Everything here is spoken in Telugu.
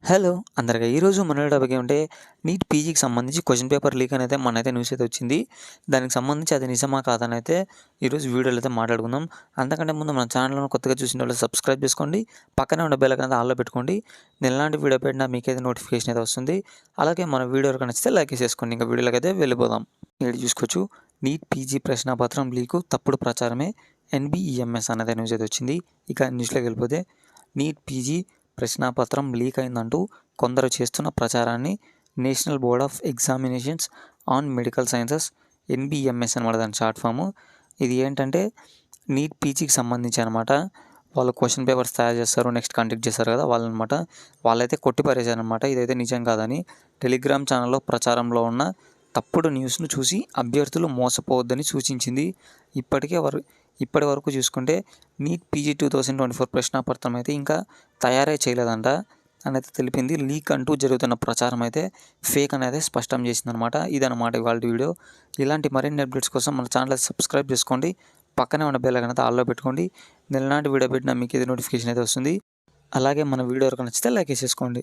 హలో! అందరికి ఈరోజు మన టాపిక్ ఏమంటే నీట్ పీజీకి సంబంధించి క్వెషన్ పేపర్ లీక్ అనేది మొన్నైతే న్యూస్ అయితే వచ్చింది. దానికి సంబంధించి అది నిజమా కాదా అని అయితే ఈరోజు వీడియోలో అయితే మాట్లాడుకుందాం. అంతకంటే ముందు మన ఛానల్‌ను కొత్తగా చూసిన వాళ్ళు సబ్స్క్రైబ్ చేసుకోండి. పక్కనే ఉన్న బెల్ ఐకాన్ ఆల్‌లో పెట్టుకోండి. నేను ఎలాంటి వీడియో పెట్టినా మీకైతే నోటిఫికేషన్ అయితే వస్తుంది. అలాగే మన వీడియో కనుక నచ్చితే లైక్ చేసేసుకోండి. ఇంకా వీడియోలోకి అయితే వెళ్ళిపోదాం. ఇక్కడ చూసుకోవచ్చు నీట్ పీజీ ప్రశ్నపత్రం లీకు తప్పుడు ప్రచారమే ఎన్‌బీఈఎంఎస్ అన్నది న్యూస్ అయితే వచ్చింది. ఇక న్యూస్‌లోకి వెళ్ళిపోతే నీట్ పీజీ ప్రశ్నాపత్రం లీక్ అయిందంటూ కొందరు చేస్తున్న ప్రచారాన్ని National Board of Examinations on Medical Sciences NBMS అనమాట దాని షార్ట్ ఫాము. ఇది ఏంటంటే నీట్ పీజీకి సంబంధించి అనమాట. వాళ్ళు క్వశ్చన్ పేపర్స్ తయారు చేస్తారు, నెక్స్ట్ కండక్ట్ చేస్తారు కదా వాళ్ళనమాట. వాళ్ళైతే కొట్టిపారేశారనమాట ఇదైతే నిజం కాదని. టెలిగ్రామ్ ఛానల్లో ప్రచారంలో ఉన్న తప్పుడు న్యూస్ను చూసి అభ్యర్థులు మోసపోవద్దని సూచించింది. ఇప్పటి వరకు చూసుకుంటే నీట్ పీజీ 2024 ప్రశ్నాపత్రం అయితే ఇంకా తయారే చేయలేదంట అని అయితే తెలిపింది. లీక్ అంటూ జరుగుతున్న ప్రచారం అయితే ఫేక్ అనేది స్పష్టం చేసిందనమాట. ఇదనమాట ఇవాళ వీడియో. ఇలాంటి మరిన్ని అప్డేట్స్ కోసం మన ఛానల్ సబ్స్క్రైబ్ చేసుకోండి. పక్కనే ఉన్న బెల్ ఐకాన్ అయితే ఆల్‌లో పెట్టుకోండి. నేను ఎలాంటి వీడియో పెట్టినా మీకు ఇది నోటిఫికేషన్ అయితే వస్తుంది. అలాగే మన వీడియో కనుక నచ్చితే లైక్ చేసేసుకోండి.